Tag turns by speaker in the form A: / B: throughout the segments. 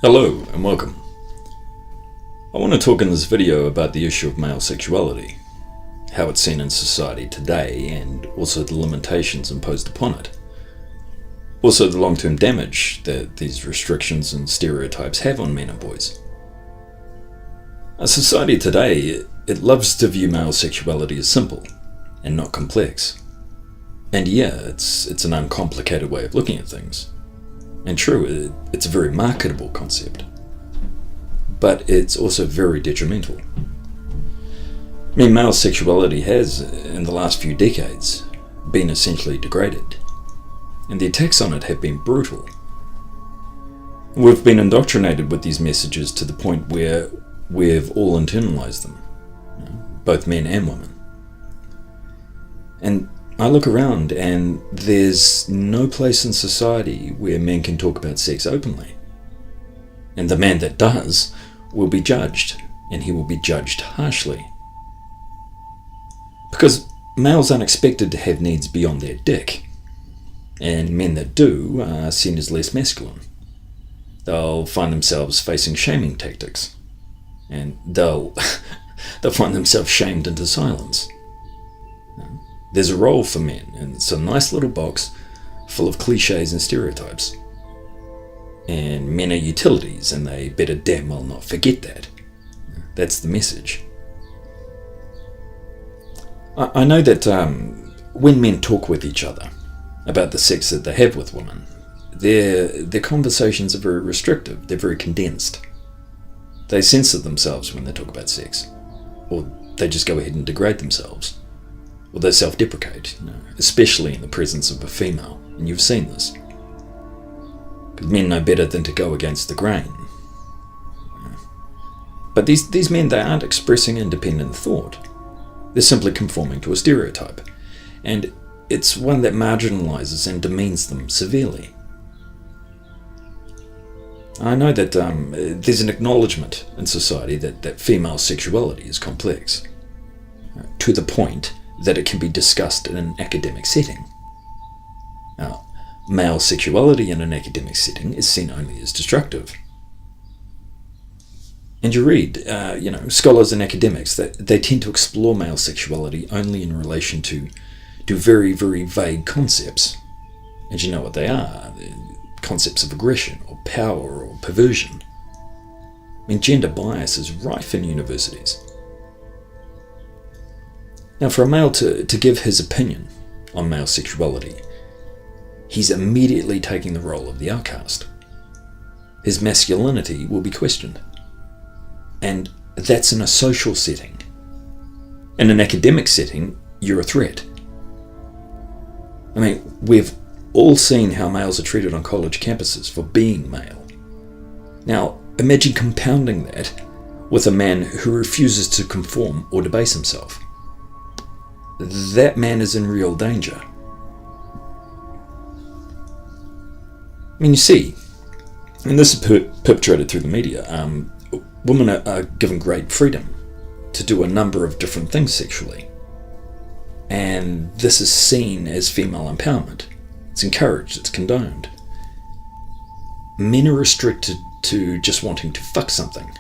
A: Hello and welcome. I want to talk in this video about the issue of male sexuality, how it's seen in society today, and also the limitations imposed upon it. Also the long-term damage that these restrictions and stereotypes have on men and boys. Our society today, it loves to view male sexuality as simple and not complex. And yeah, it's an uncomplicated way of looking at things. And true, it's a very marketable concept. But it's also very detrimental. I mean, male sexuality has, in the last few decades, been essentially degraded. And the attacks on it have been brutal. We've been indoctrinated with these messages to the point where we've all internalized them, both men and women. And I look around and there's no place in society where men can talk about sex openly. And the man that does will be judged, and he will be judged harshly. Because males aren't expected to have needs beyond their dick, and men that do are seen as less masculine. They'll find themselves facing shaming tactics, and they'll find themselves shamed into silence. There's a role for men, and it's a nice little box full of cliches and stereotypes. And men are utilities, and they better damn well not forget that. That's the message. I know that when men talk with each other about the sex that they have with women, their conversations are very restrictive, they're very condensed. They censor themselves when they talk about sex, or they just go ahead and degrade themselves. Or they self-deprecate, especially in the presence of a female, and you've seen this. Because men know better than to go against the grain. But these men, they aren't expressing independent thought. They're simply conforming to a stereotype, and it's one that marginalizes and demeans them severely. I know that there's an acknowledgement in society that female sexuality is complex, to the point that it can be discussed in an academic setting. Now, male sexuality in an academic setting is seen only as destructive. And you read, scholars and academics, that they tend to explore male sexuality only in relation to very, very vague concepts. And you know what they are. They're concepts of aggression, or power, or perversion. I mean, gender bias is rife in universities. Now, for a male to give his opinion on male sexuality, he's immediately taking the role of the outcast. His masculinity will be questioned. And that's in a social setting. In an academic setting, you're a threat. I mean, we've all seen how males are treated on college campuses for being male. Now, imagine compounding that with a man who refuses to conform or debase himself. That man is in real danger. I mean, you see, and this is perpetrated through the media, women are given great freedom to do a number of different things sexually. And this is seen as female empowerment. It's encouraged, it's condoned. Men are restricted to just wanting to fuck something.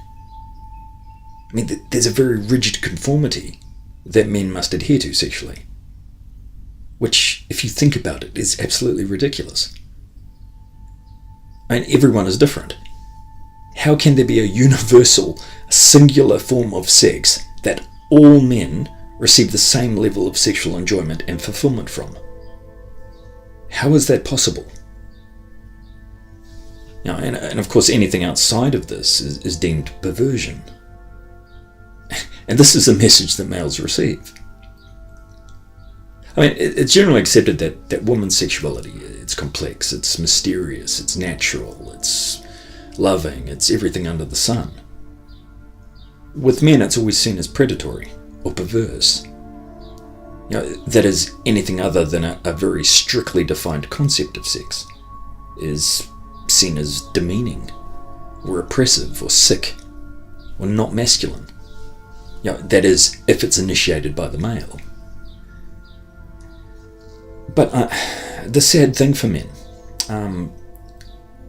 A: I mean, there's a very rigid conformity that men must adhere to sexually, which, if you think about it, is absolutely ridiculous. I mean, everyone is different. How can there be a universal, singular form of sex that all men receive the same level of sexual enjoyment and fulfillment from? How is that possible? Now, and of course, anything outside of this is deemed perversion. And this is a message that males receive. I mean, it's generally accepted that women's sexuality, it's complex, it's mysterious, it's natural, it's loving, it's everything under the sun. With men, it's always seen as predatory or perverse. That is, anything other than a very strictly defined concept of sex is seen as demeaning, or oppressive, or sick, or not masculine. That is, if it's initiated by the male. But the sad thing for men,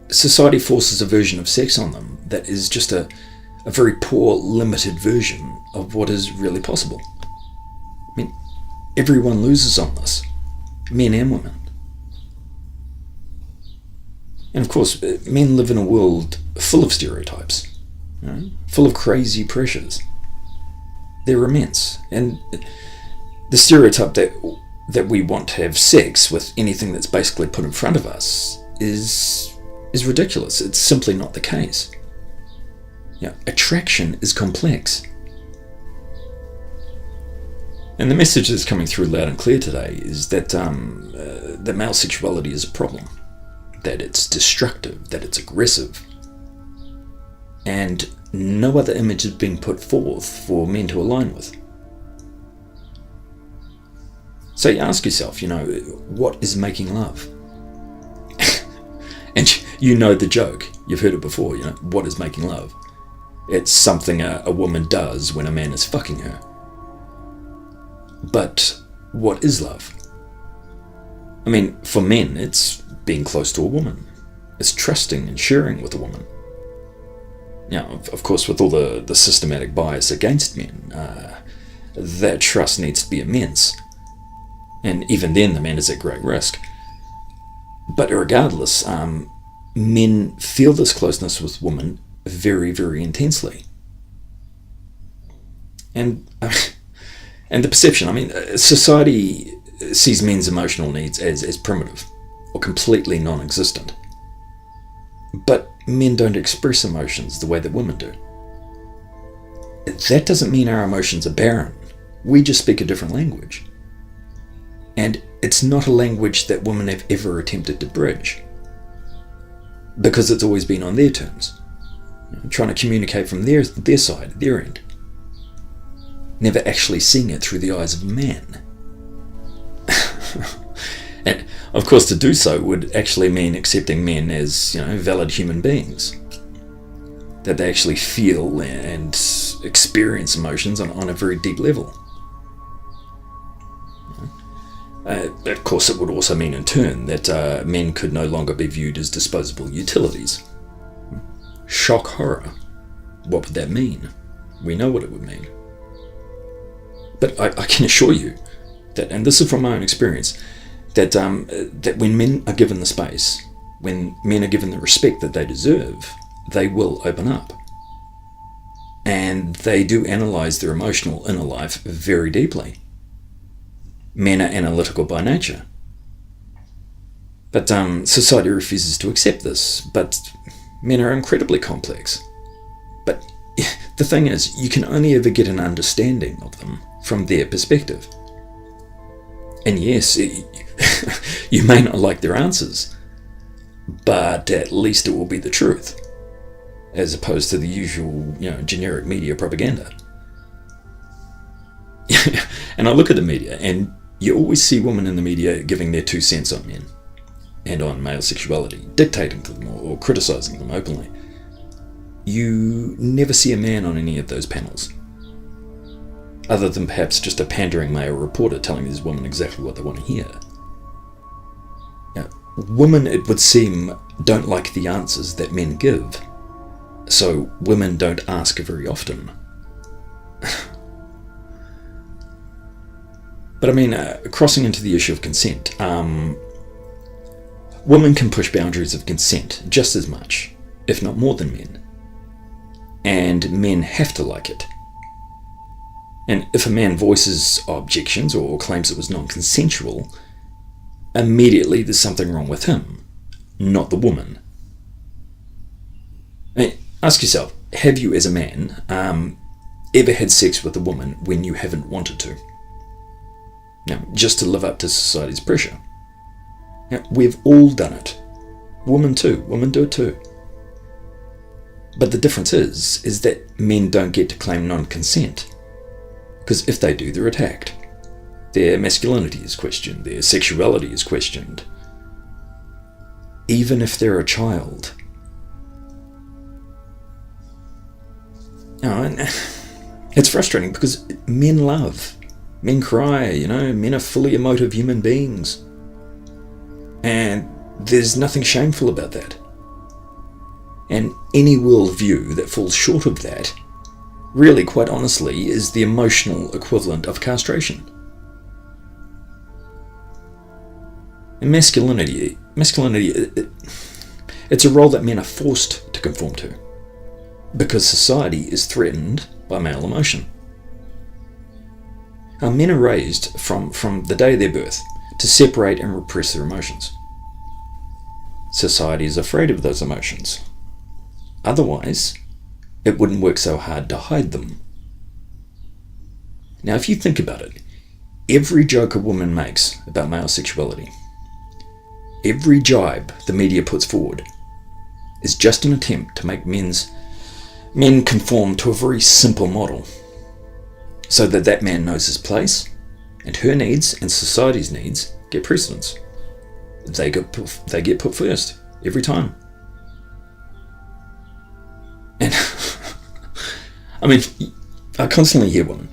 A: society forces a version of sex on them that is just a very poor, limited version of what is really possible. I mean, everyone loses on this, men and women. And of course, men live in a world full of stereotypes, full of crazy pressures. They're immense. And the stereotype that we want to have sex with anything that's basically put in front of us is ridiculous. It's simply not the case. Attraction is complex. And the message that's coming through loud and clear today is that male sexuality is a problem, that it's destructive, that it's aggressive, and no other image is being put forth for men to align with. So you ask yourself, what is making love? And you know the joke, you've heard it before, what is making love? It's something a woman does when a man is fucking her. But what is love? I mean, for men, it's being close to a woman. It's trusting and sharing with a woman. Of course, with all the systematic bias against men, that trust needs to be immense. And even then, the man is at great risk. But regardless, men feel this closeness with women very, very intensely. And the perception, society sees men's emotional needs as primitive or completely non-existent. But men don't express emotions the way that women do. That doesn't mean our emotions are barren. We just speak a different language. And it's not a language that women have ever attempted to bridge, because it's always been on their terms, trying to communicate from their side, their end, never actually seeing it through the eyes of a man. And of course, to do so would actually mean accepting men as valid human beings, that they actually feel and experience emotions on a very deep level. Of course, it would also mean in turn that men could no longer be viewed as disposable utilities. Shock horror. What would that mean? We know what it would mean. But I can assure you that, and this is from my own experience, that when men are given the space, when men are given the respect that they deserve, they will open up. And they do analyse their emotional inner life very deeply. Men are analytical by nature. But society refuses to accept this. But men are incredibly complex. But the thing is, you can only ever get an understanding of them from their perspective. And yes, you may not like their answers, but at least it will be the truth, as opposed to the usual, generic media propaganda. And I look at the media, and you always see women in the media giving their 2 cents on men and on male sexuality, dictating to them or criticising them openly. You never see a man on any of those panels, other than perhaps just a pandering male reporter telling these women exactly what they want to hear. Now, women, it would seem, don't like the answers that men give, so women don't ask very often. But crossing into the issue of consent, women can push boundaries of consent just as much, if not more than men. And men have to like it. And if a man voices objections or claims it was non-consensual, immediately there's something wrong with him, not the woman. Ask yourself, have you as a man ever had sex with a woman when you haven't wanted to? Now, just to live up to society's pressure. Now, we've all done it. Women too. Women do it too. But the difference is that men don't get to claim non-consent. Because if they do, they're attacked. Their masculinity is questioned. Their sexuality is questioned. Even if they're a child. And it's frustrating because men love. Men cry, men are fully emotive human beings. And there's nothing shameful about that. And any worldview that falls short of that, really, quite honestly, is the emotional equivalent of castration. And masculinity, it's a role that men are forced to conform to, because society is threatened by male emotion. Now, men are raised from the day of their birth to separate and repress their emotions. Society is afraid of those emotions. Otherwise, it wouldn't work so hard to hide them. Now, if you think about it, every joke a woman makes about male sexuality, every jibe the media puts forward, is just an attempt to make men conform to a very simple model, so that man knows his place, and her needs and society's needs get precedence. They get put first every time. And I mean, I constantly hear women,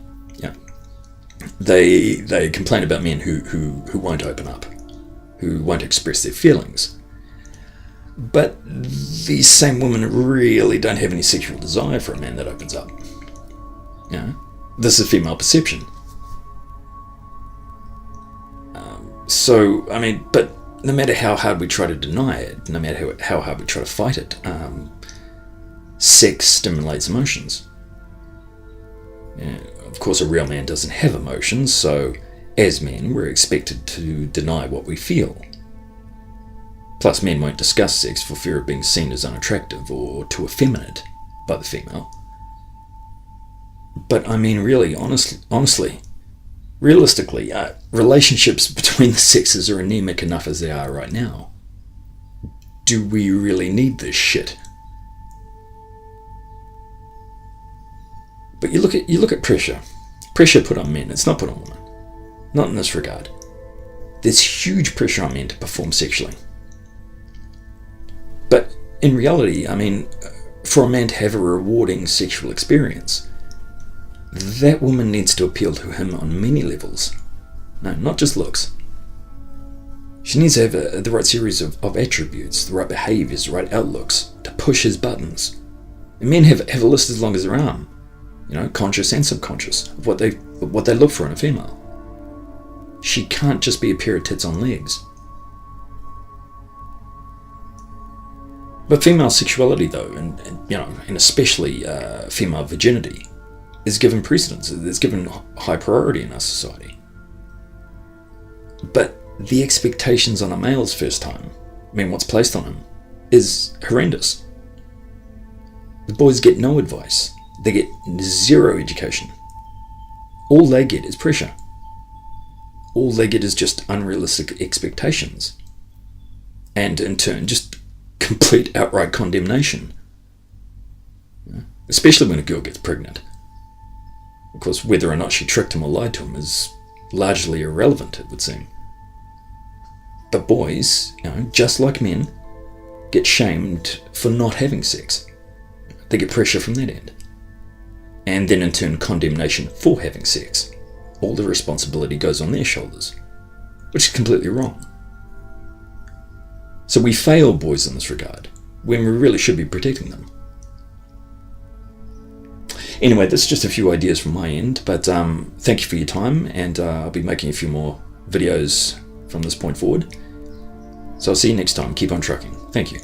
A: they complain about men who won't open up, who won't express their feelings. But these same women really don't have any sexual desire for a man that opens up. This is female perception. So, I mean, but no matter how hard we try to deny it, no matter how hard we try to fight it, sex stimulates emotions. Of course, a real man doesn't have emotions, so as men, we're expected to deny what we feel. Plus, men won't discuss sex for fear of being seen as unattractive or too effeminate by the female. But I mean, really, honestly, realistically, relationships between the sexes are anemic enough as they are right now. Do we really need this shit? But you look at pressure put on men. It's not put on women. Not in this regard. There's huge pressure on men to perform sexually. But in reality, I mean, for a man to have a rewarding sexual experience, that woman needs to appeal to him on many levels. No, not just looks. She needs to have the right series of attributes, the right behaviours, the right outlooks to push his buttons. And men have a list as long as their arm, conscious and subconscious, of what they look for in a female. She can't just be a pair of tits on legs. But female sexuality, though, and especially female virginity, is given precedence. It's given high priority in our society. But the expectations on a male's first time, what's placed on him, is horrendous. The boys get no advice. They get zero education. All they get is pressure. All they get is just unrealistic expectations. And in turn, just complete outright condemnation. Especially when a girl gets pregnant. Of course, whether or not she tricked him or lied to him is largely irrelevant, it would seem. But boys, just like men, get shamed for not having sex. They get pressure from that end. And then in turn, condemnation for having sex. All the responsibility goes on their shoulders, which is completely wrong. So we fail boys in this regard, when we really should be protecting them. Anyway, that's just a few ideas from my end, but thank you for your time, and I'll be making a few more videos from this point forward. So I'll see you next time. Keep on trucking. Thank you.